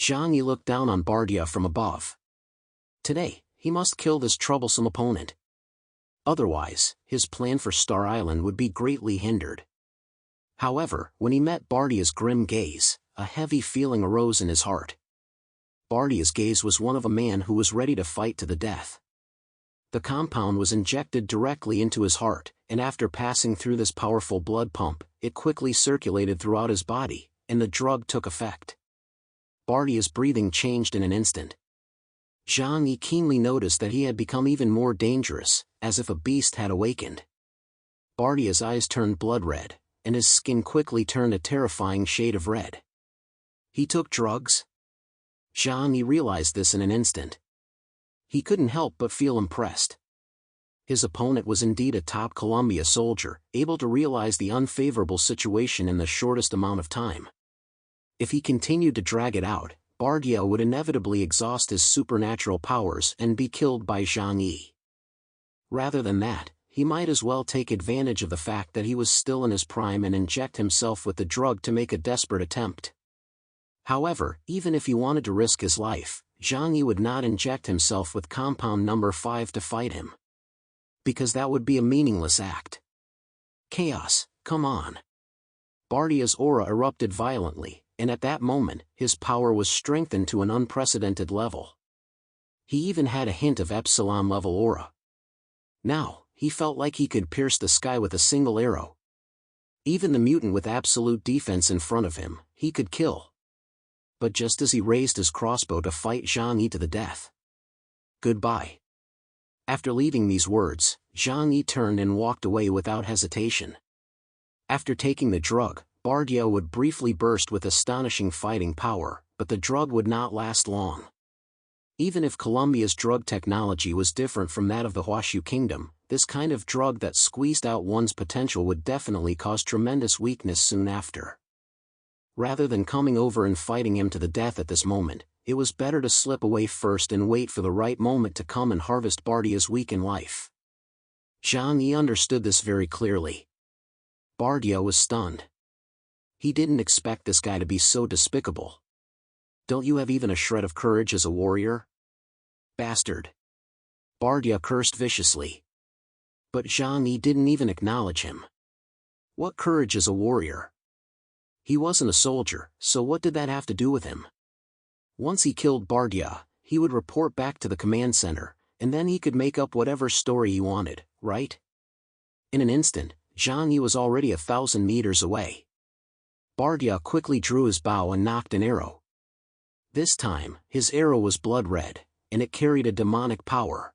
Zhang Yi looked down on Bardia from above. Today, he must kill this troublesome opponent. Otherwise, his plan for Star Island would be greatly hindered. However, when he met Bardia's grim gaze, a heavy feeling arose in his heart. Bardia's gaze was one of a man who was ready to fight to the death. The compound was injected directly into his heart, and after passing through this powerful blood pump, it quickly circulated throughout his body, and the drug took effect. Bardia's breathing changed in an instant. Zhang Yi keenly noticed that he had become even more dangerous, as if a beast had awakened. Bardia's eyes turned blood red, and his skin quickly turned a terrifying shade of red. He took drugs? Zhang Yi realized this in an instant. He couldn't help but feel impressed. His opponent was indeed a top Columbia soldier, able to realize the unfavorable situation in the shortest amount of time. If he continued to drag it out, Bardia would inevitably exhaust his supernatural powers and be killed by Zhang Yi. Rather than that, he might as well take advantage of the fact that he was still in his prime and inject himself with the drug to make a desperate attempt. However, even if he wanted to risk his life, Zhang Yi would not inject himself with compound number 5 to fight him. Because that would be a meaningless act. Chaos, come on. Bardia's aura erupted violently, and at that moment, his power was strengthened to an unprecedented level. He even had a hint of Epsilon-level aura. Now, he felt like he could pierce the sky with a single arrow. Even the mutant with absolute defense in front of him, he could kill. But just as he raised his crossbow to fight Zhang Yi to the death. Goodbye. After leaving these words, Zhang Yi turned and walked away without hesitation. After taking the drug, Bardia would briefly burst with astonishing fighting power, but the drug would not last long. Even if Columbia's drug technology was different from that of the Huashu Kingdom, this kind of drug that squeezed out one's potential would definitely cause tremendous weakness soon after. Rather than coming over and fighting him to the death at this moment, it was better to slip away first and wait for the right moment to come and harvest Bardia's weakened life. Zhang Yi understood this very clearly. Bardia was stunned. He didn't expect this guy to be so despicable. Don't you have even a shred of courage as a warrior? Bastard. Bardia cursed viciously. But Zhang Yi didn't even acknowledge him. What courage as a warrior? He wasn't a soldier, so what did that have to do with him? Once he killed Bardia, he would report back to the command center, and then he could make up whatever story he wanted, right? In an instant, Zhang Yi was already 1,000 meters away. Bardia quickly drew his bow and nocked an arrow. This time, his arrow was blood red, and it carried a demonic power.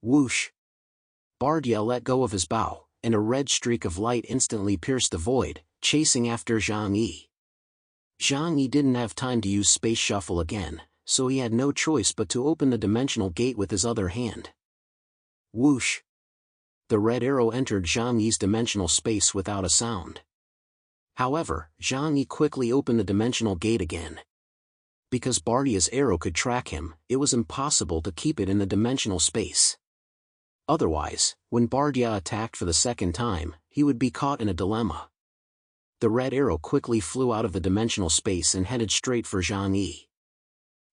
Whoosh! Bardia let go of his bow, and a red streak of light instantly pierced the void, chasing after Zhang Yi. Zhang Yi didn't have time to use Space Shuffle again, so he had no choice but to open the dimensional gate with his other hand. Whoosh! The red arrow entered Zhang Yi's dimensional space without a sound. However, Zhang Yi quickly opened the dimensional gate again. Because Bardia's arrow could track him, it was impossible to keep it in the dimensional space. Otherwise, when Bardia attacked for the second time, he would be caught in a dilemma. The red arrow quickly flew out of the dimensional space and headed straight for Zhang Yi.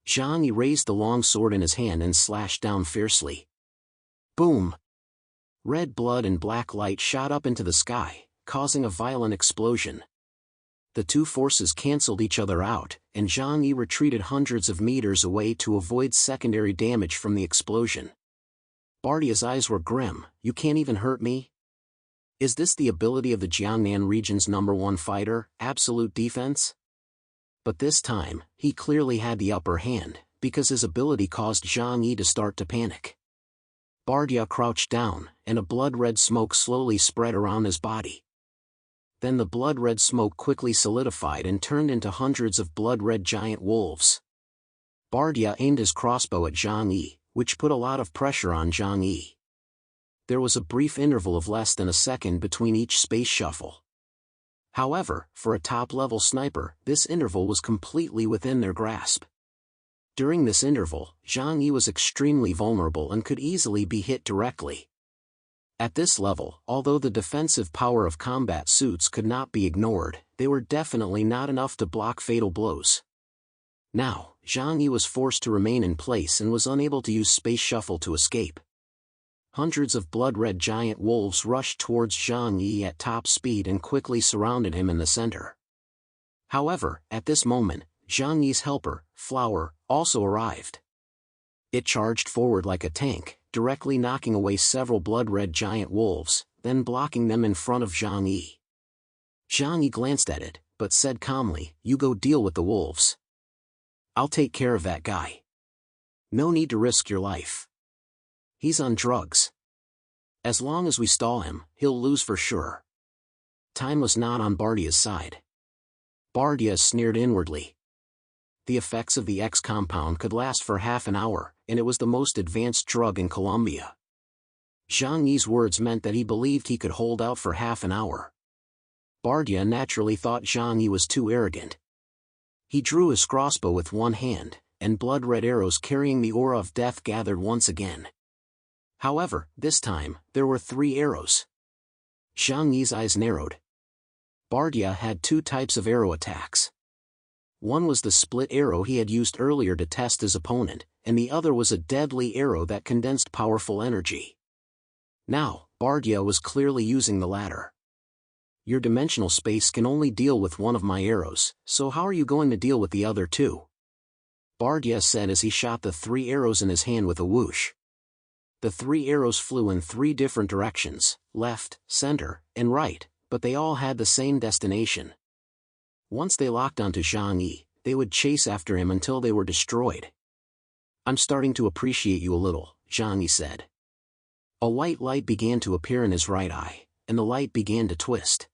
Zhang Yi raised the long sword in his hand and slashed down fiercely. Boom! Red blood and black light shot up into the sky, causing a violent explosion. The two forces cancelled each other out, and Zhang Yi retreated hundreds of meters away to avoid secondary damage from the explosion. Bardia's eyes were grim. You can't even hurt me? Is this the ability of the Jiangnan region's #1 fighter, absolute defense? But this time, he clearly had the upper hand, because his ability caused Zhang Yi to start to panic. Bardia crouched down, and a blood-red smoke slowly spread around his body. Then the blood-red smoke quickly solidified and turned into hundreds of blood-red giant wolves. Bardia aimed his crossbow at Zhang Yi, which put a lot of pressure on Zhang Yi. There was a brief interval of less than a second between each space shuffle. However, for a top-level sniper, this interval was completely within their grasp. During this interval, Zhang Yi was extremely vulnerable and could easily be hit directly. At this level, although the defensive power of combat suits could not be ignored, they were definitely not enough to block fatal blows. Now, Zhang Yi was forced to remain in place and was unable to use space shuffle to escape. Hundreds of blood-red giant wolves rushed towards Zhang Yi at top speed and quickly surrounded him in the center. However, at this moment, Zhang Yi's helper, Flower, also arrived. It charged forward like a tank, directly knocking away several blood-red giant wolves, then blocking them in front of Zhang Yi. Zhang Yi glanced at it, but said calmly, "You go deal with the wolves. I'll take care of that guy. No need to risk your life. He's on drugs. As long as we stall him, he'll lose for sure." Time was not on Bardia's side. Bardia sneered inwardly. The effects of the X compound could last for half an hour, and it was the most advanced drug in Colombia. Zhang Yi's words meant that he believed he could hold out for half an hour. Bardia naturally thought Zhang Yi was too arrogant. He drew his crossbow with one hand, and blood-red arrows carrying the aura of death gathered once again. However, this time, there were 3 arrows. Zhang Yi's eyes narrowed. Bardia had 2 types of arrow attacks. One was the split arrow he had used earlier to test his opponent, and the other was a deadly arrow that condensed powerful energy. Now, Bardia was clearly using the latter. "Your dimensional space can only deal with one of my arrows, so how are you going to deal with the other 2? Bardia said as he shot the 3 arrows in his hand with a whoosh. The 3 arrows flew in 3 different directions, left, center, and right, but they all had the same destination. Once they locked onto Zhang Yi, they would chase after him until they were destroyed. "I'm starting to appreciate you a little," Zhang Yi said. A white light began to appear in his right eye, and the light began to twist.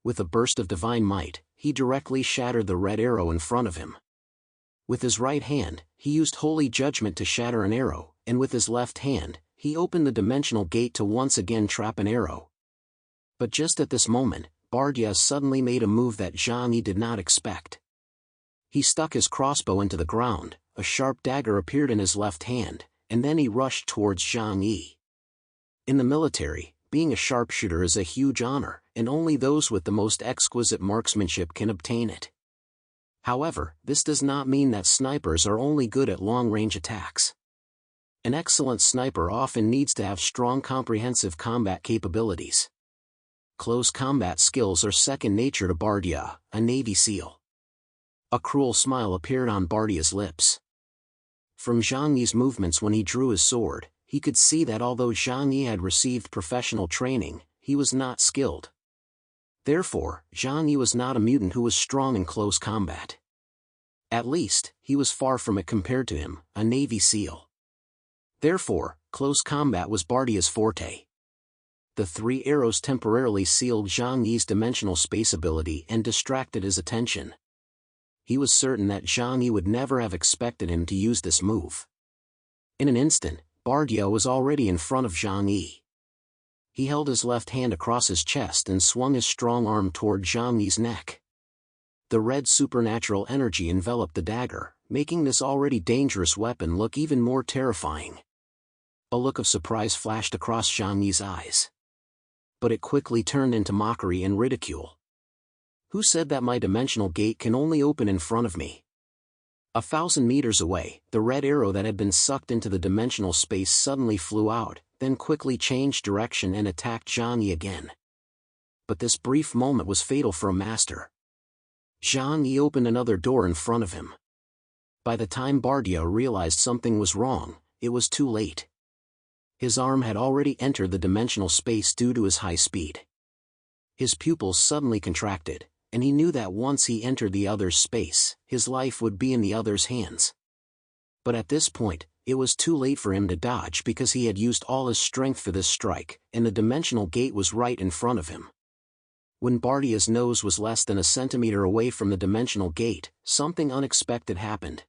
With a burst of divine might, he directly shattered the red arrow in front of him. With his right hand, he used Holy Judgment to shatter an arrow, and with his left hand, he opened the dimensional gate to once again trap an arrow. But just at this moment, Bardia suddenly made a move that Zhang Yi did not expect. He stuck his crossbow into the ground, a sharp dagger appeared in his left hand, and then he rushed towards Zhang Yi. In the military, being a sharpshooter is a huge honor, and only those with the most exquisite marksmanship can obtain it. However, this does not mean that snipers are only good at long-range attacks. An excellent sniper often needs to have strong comprehensive combat capabilities. Close combat skills are second nature to Bardia, a Navy SEAL. A cruel smile appeared on Bardia's lips. From Zhang Yi's movements when he drew his sword, he could see that although Zhang Yi had received professional training, he was not skilled. Therefore, Zhang Yi was not a mutant who was strong in close combat. At least, he was far from it compared to him, a Navy SEAL. Therefore, close combat was Bardia's forte. The 3 arrows temporarily sealed Zhang Yi's dimensional space ability and distracted his attention. He was certain that Zhang Yi would never have expected him to use this move. In an instant, Bardia was already in front of Zhang Yi. He held his left hand across his chest and swung his strong arm toward Zhang Yi's neck. The red supernatural energy enveloped the dagger, making this already dangerous weapon look even more terrifying. A look of surprise flashed across Zhang Yi's eyes. But it quickly turned into mockery and ridicule. "Who said that my dimensional gate can only open in front of me?" 1,000 meters away, the red arrow that had been sucked into the dimensional space suddenly flew out, then quickly changed direction and attacked Zhang Yi again. But this brief moment was fatal for a master. Zhang Yi opened another door in front of him. By the time Bardia realized something was wrong, it was too late. His arm had already entered the dimensional space due to his high speed. His pupils suddenly contracted, and he knew that once he entered the other's space, his life would be in the other's hands. But at this point, it was too late for him to dodge because he had used all his strength for this strike, and the dimensional gate was right in front of him. When Bardia's nose was less than a centimeter away from the dimensional gate, something unexpected happened.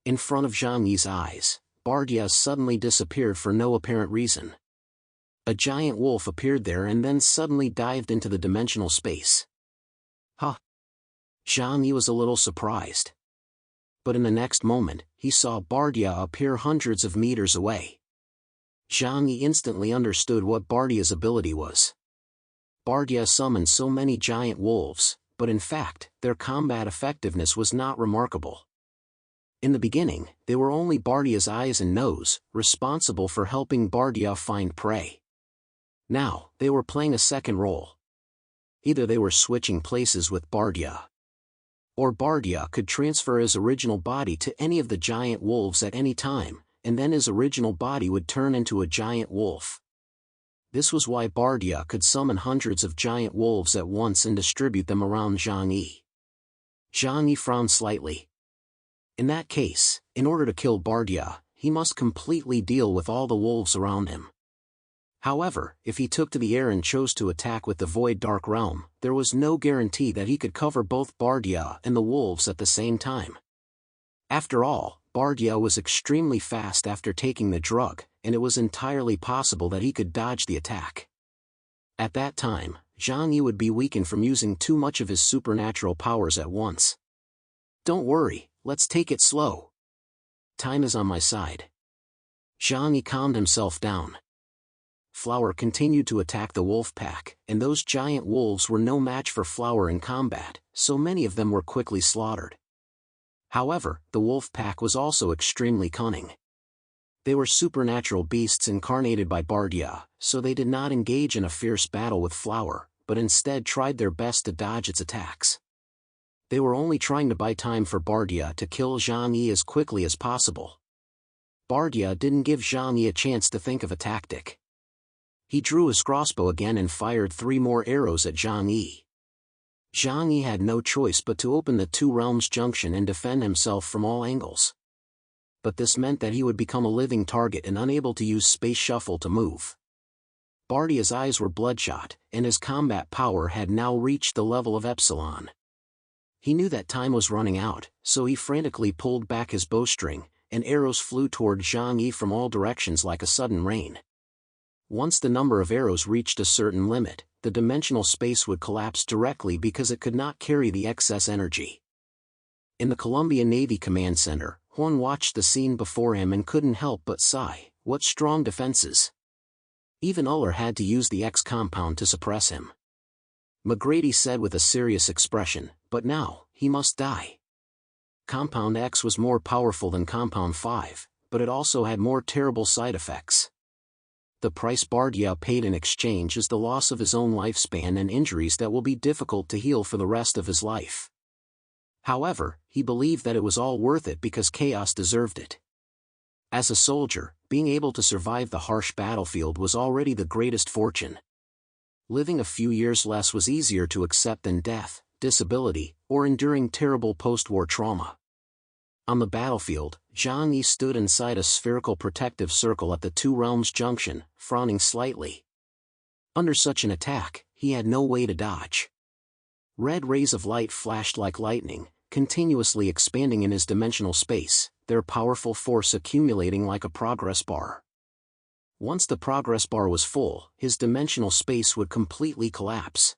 In front of Zhang Yi's eyes, Bardia suddenly disappeared for no apparent reason. A giant wolf appeared there and then suddenly dived into the dimensional space. Huh! Zhang Yi was a little surprised. But in the next moment, he saw Bardia appear hundreds of meters away. Zhang Yi instantly understood what Bardia's ability was. Bardia summoned so many giant wolves, but in fact, their combat effectiveness was not remarkable. In the beginning, they were only Bardia's eyes and nose, responsible for helping Bardia find prey. Now, they were playing a second role. Either they were switching places with Bardia, or Bardia could transfer his original body to any of the giant wolves at any time, and then his original body would turn into a giant wolf. This was why Bardia could summon hundreds of giant wolves at once and distribute them around Zhang Yi. Zhang Yi frowned slightly. In that case, in order to kill Bardia, he must completely deal with all the wolves around him. However, if he took to the air and chose to attack with the Void Dark Realm, there was no guarantee that he could cover both Bardia and the wolves at the same time. After all, Bardia was extremely fast after taking the drug, and it was entirely possible that he could dodge the attack. At that time, Zhang Yi would be weakened from using too much of his supernatural powers at once. Don't worry, let's take it slow. Time is on my side. Zhang Yi calmed himself down. Flower continued to attack the wolf pack, and those giant wolves were no match for Flower in combat, so many of them were quickly slaughtered. However, the wolf pack was also extremely cunning. They were supernatural beasts incarnated by Bardia, so they did not engage in a fierce battle with Flower, but instead tried their best to dodge its attacks. They were only trying to buy time for Bardia to kill Zhang Yi as quickly as possible. Bardia didn't give Zhang Yi a chance to think of a tactic. He drew his crossbow again and fired 3 more arrows at Zhang Yi. Zhang Yi had no choice but to open the Two Realms junction and defend himself from all angles. But this meant that he would become a living target and unable to use Space Shuffle to move. Bardia's eyes were bloodshot, and his combat power had now reached the level of Epsilon. He knew that time was running out, so he frantically pulled back his bowstring, and arrows flew toward Zhang Yi from all directions like a sudden rain. Once the number of arrows reached a certain limit, the dimensional space would collapse directly because it could not carry the excess energy. In the Columbia Navy Command Center, Horn watched the scene before him and couldn't help but sigh, what strong defenses. Even Uller had to use the X compound to suppress him. McGrady said with a serious expression, but now, he must die. Compound X was more powerful than Compound 5, but it also had more terrible side effects. The price Bardia paid in exchange is the loss of his own lifespan and injuries that will be difficult to heal for the rest of his life. However, he believed that it was all worth it because Chaos deserved it. As a soldier, being able to survive the harsh battlefield was already the greatest fortune. Living a few years less was easier to accept than death, disability, or enduring terrible post-war trauma. On the battlefield, Zhang Yi stood inside a spherical protective circle at the Two Realms junction, frowning slightly. Under such an attack, he had no way to dodge. Red rays of light flashed like lightning, continuously expanding in his dimensional space, their powerful force accumulating like a progress bar. Once the progress bar was full, his dimensional space would completely collapse.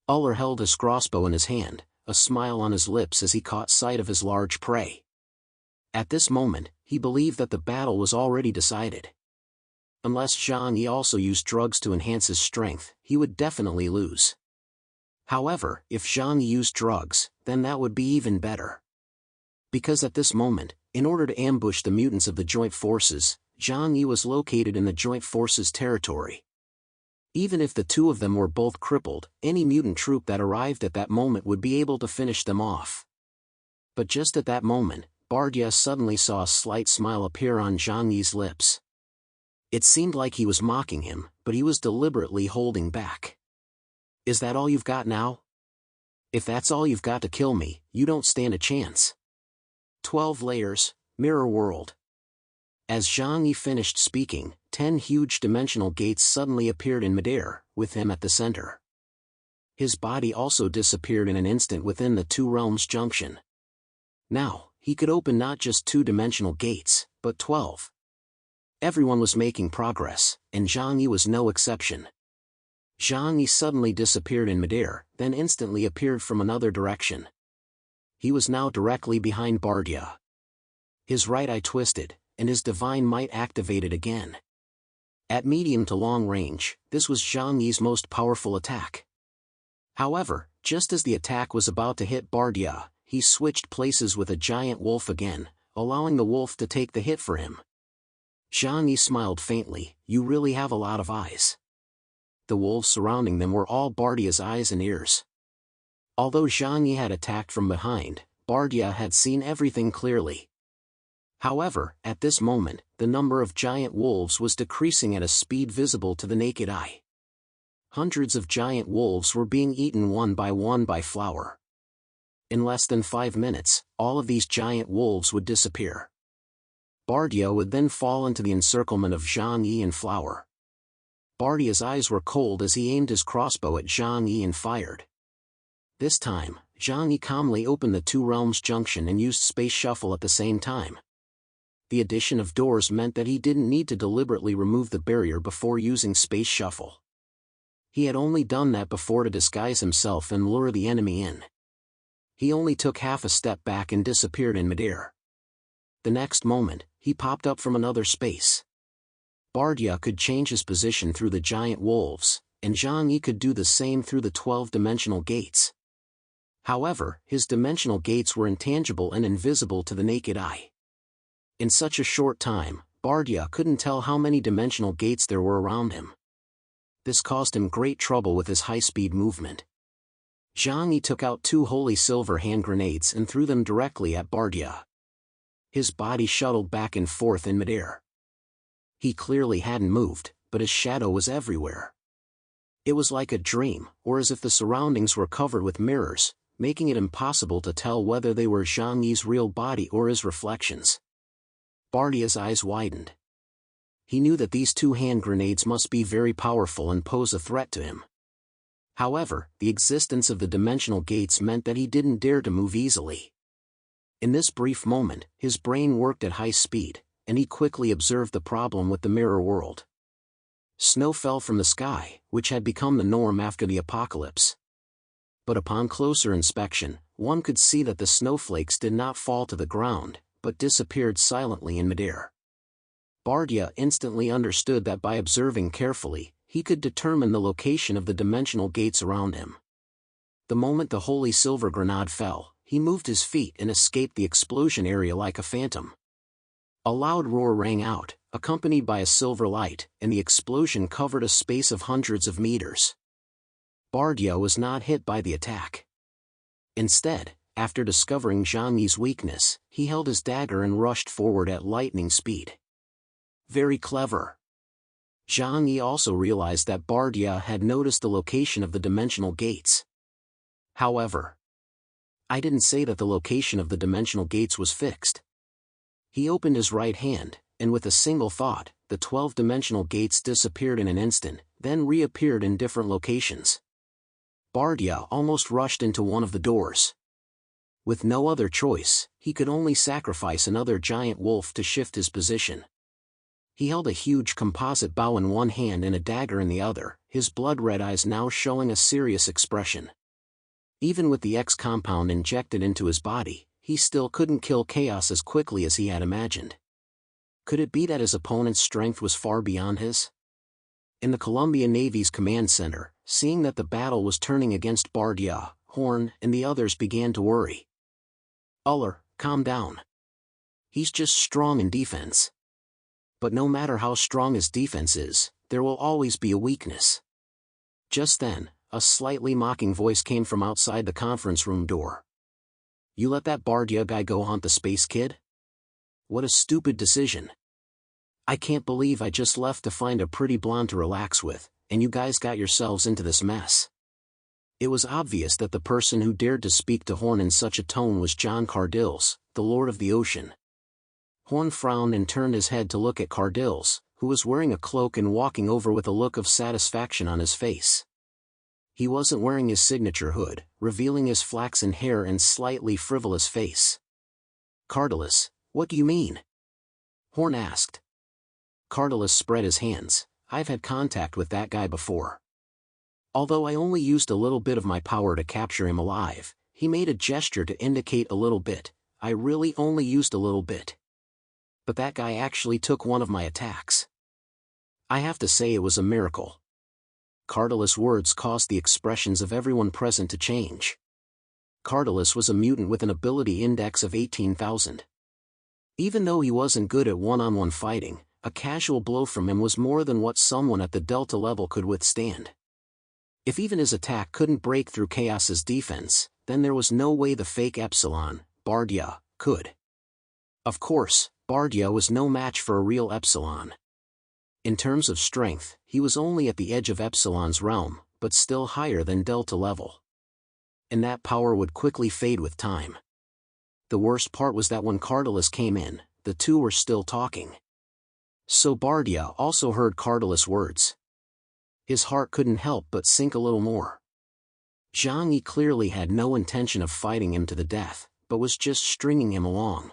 Uller held his crossbow in his hand, a smile on his lips as he caught sight of his large prey. At this moment, he believed that the battle was already decided. Unless Zhang Yi also used drugs to enhance his strength, he would definitely lose. However, if Zhang Yi used drugs, then that would be even better. Because at this moment, in order to ambush the mutants of the Joint Forces, Zhang Yi was located in the Joint Forces territory. Even if the two of them were both crippled, any mutant troop that arrived at that moment would be able to finish them off. But just at that moment, Bardia suddenly saw a slight smile appear on Zhang Yi's lips. It seemed like he was mocking him, but he was deliberately holding back. Is that all you've got now? If that's all you've got to kill me, you don't stand a chance. 12 layers, mirror world. As Zhang Yi finished speaking, 10 huge dimensional gates suddenly appeared in midair, with him at the center. His body also disappeared in an instant within the Two Realms junction. Now, he could open not just 2-dimensional gates, but 12. Everyone was making progress, and Zhang Yi was no exception. Zhang Yi suddenly disappeared in midair, then instantly appeared from another direction. He was now directly behind Bardia. His right eye twisted, and his divine might activated again. At medium to long range, this was Zhang Yi's most powerful attack. However, just as the attack was about to hit Bardia, he switched places with a giant wolf again, allowing the wolf to take the hit for him. Zhang Yi smiled faintly. You really have a lot of eyes. The wolves surrounding them were all Bardia's eyes and ears. Although Zhang Yi had attacked from behind, Bardia had seen everything clearly. However, at this moment, the number of giant wolves was decreasing at a speed visible to the naked eye. Hundreds of giant wolves were being eaten one by Flower. In less than 5 minutes, all of these giant wolves would disappear. Bardia would then fall into the encirclement of Zhang Yi and Flower. Bardia's eyes were cold as he aimed his crossbow at Zhang Yi and fired. This time, Zhang Yi calmly opened the two realms junction and used Space Shuffle at the same time. The addition of doors meant that he didn't need to deliberately remove the barrier before using Space Shuffle. He had only done that before to disguise himself and lure the enemy in. He only took half a step back and disappeared in midair. The next moment, he popped up from another space. Bardia could change his position through the giant wolves, and Zhang Yi could do the same through the 12-dimensional gates. However, his dimensional gates were intangible and invisible to the naked eye. In such a short time, Bardia couldn't tell how many dimensional gates there were around him. This caused him great trouble with his high-speed movement. Zhang Yi took out 2 holy silver hand grenades and threw them directly at Bardia. His body shuttled back and forth in midair. He clearly hadn't moved, but his shadow was everywhere. It was like a dream, or as if the surroundings were covered with mirrors, making it impossible to tell whether they were Zhang Yi's real body or his reflections. Bardia's eyes widened. He knew that these 2 hand grenades must be very powerful and pose a threat to him. However, the existence of the dimensional gates meant that he didn't dare to move easily. In this brief moment, his brain worked at high speed, and he quickly observed the problem with the mirror world. Snow fell from the sky, which had become the norm after the apocalypse. But upon closer inspection, one could see that the snowflakes did not fall to the ground, but disappeared silently in midair. Bardia instantly understood that by observing carefully, he could determine the location of the dimensional gates around him. The moment the holy silver grenade fell, he moved his feet and escaped the explosion area like a phantom. A loud roar rang out, accompanied by a silver light, and the explosion covered a space of hundreds of meters. Bardia was not hit by the attack. Instead, after discovering Zhang Yi's weakness, he held his dagger and rushed forward at lightning speed. Very clever. Zhang Yi also realized that Bardia had noticed the location of the dimensional gates. However, I didn't say that the location of the dimensional gates was fixed. He opened his right hand, and with a single thought, the 12-dimensional gates disappeared in an instant, then reappeared in different locations. Bardia almost rushed into one of the doors. With no other choice, he could only sacrifice another giant wolf to shift his position. He held a huge composite bow in one hand and a dagger in the other, his blood-red eyes now showing a serious expression. Even with the X compound injected into his body, he still couldn't kill Chaos as quickly as he had imagined. Could it be that his opponent's strength was far beyond his? In the Columbia Navy's command center, seeing that the battle was turning against Bardia, Horn and the others began to worry. Uller, calm down. He's just strong in defense. But no matter how strong his defense is, there will always be a weakness. Just then, a slightly mocking voice came from outside the conference room door. You let that Bardia guy go haunt the space kid? What a stupid decision. I can't believe I just left to find a pretty blonde to relax with, and you guys got yourselves into this mess. It was obvious that the person who dared to speak to Horn in such a tone was John Cardills, the Lord of the Ocean. Horn frowned and turned his head to look at Cardills, who was wearing a cloak and walking over with a look of satisfaction on his face. He wasn't wearing his signature hood, revealing his flaxen hair and slightly frivolous face. Cardillos, what do you mean? Horn asked. Cardillos spread his hands. I've had contact with that guy before. Although I only used a little bit of my power to capture him alive, he made a gesture to indicate a little bit. I really only used a little bit. But that guy actually took one of my attacks. I have to say it was a miracle. Cardillos' words caused the expressions of everyone present to change. Cardalus was a mutant with an ability index of 18,000. Even though he wasn't good at one-on-one fighting, a casual blow from him was more than what someone at the Delta level could withstand. If even his attack couldn't break through Chaos's defense, then there was no way the fake Epsilon, Bardia, could. Of course, Bardia was no match for a real Epsilon. In terms of strength, he was only at the edge of Epsilon's realm, but still higher than Delta level. And that power would quickly fade with time. The worst part was that when Cardalus came in, the two were still talking. So Bardia also heard Cardalus' words. His heart couldn't help but sink a little more. Zhang Yi clearly had no intention of fighting him to the death, but was just stringing him along.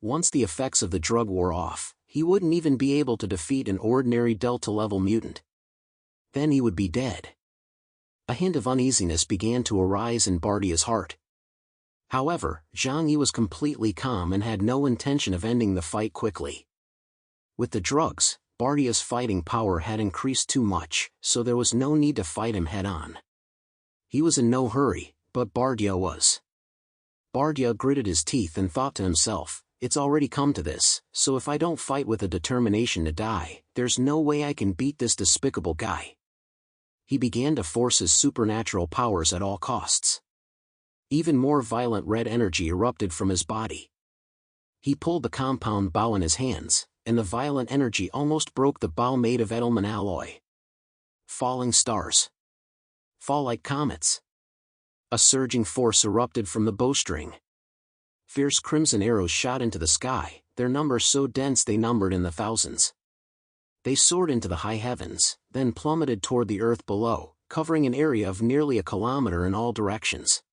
Once the effects of the drug wore off, he wouldn't even be able to defeat an ordinary Delta-level mutant. Then he would be dead. A hint of uneasiness began to arise in Bardia's heart. However, Zhang Yi was completely calm and had no intention of ending the fight quickly. With the drugs, Bardia's fighting power had increased too much, so there was no need to fight him head-on. He was in no hurry, but Bardia was. Bardia gritted his teeth and thought to himself, it's already come to this, so if I don't fight with a determination to die, there's no way I can beat this despicable guy. He began to force his supernatural powers at all costs. Even more violent red energy erupted from his body. He pulled the compound bow in his hands, and the violent energy almost broke the bow made of Edelman alloy. Falling stars. Fall like comets. A surging force erupted from the bowstring. Fierce crimson arrows shot into the sky, their numbers so dense they numbered in the thousands. They soared into the high heavens, then plummeted toward the earth below, covering an area of nearly a kilometer in all directions.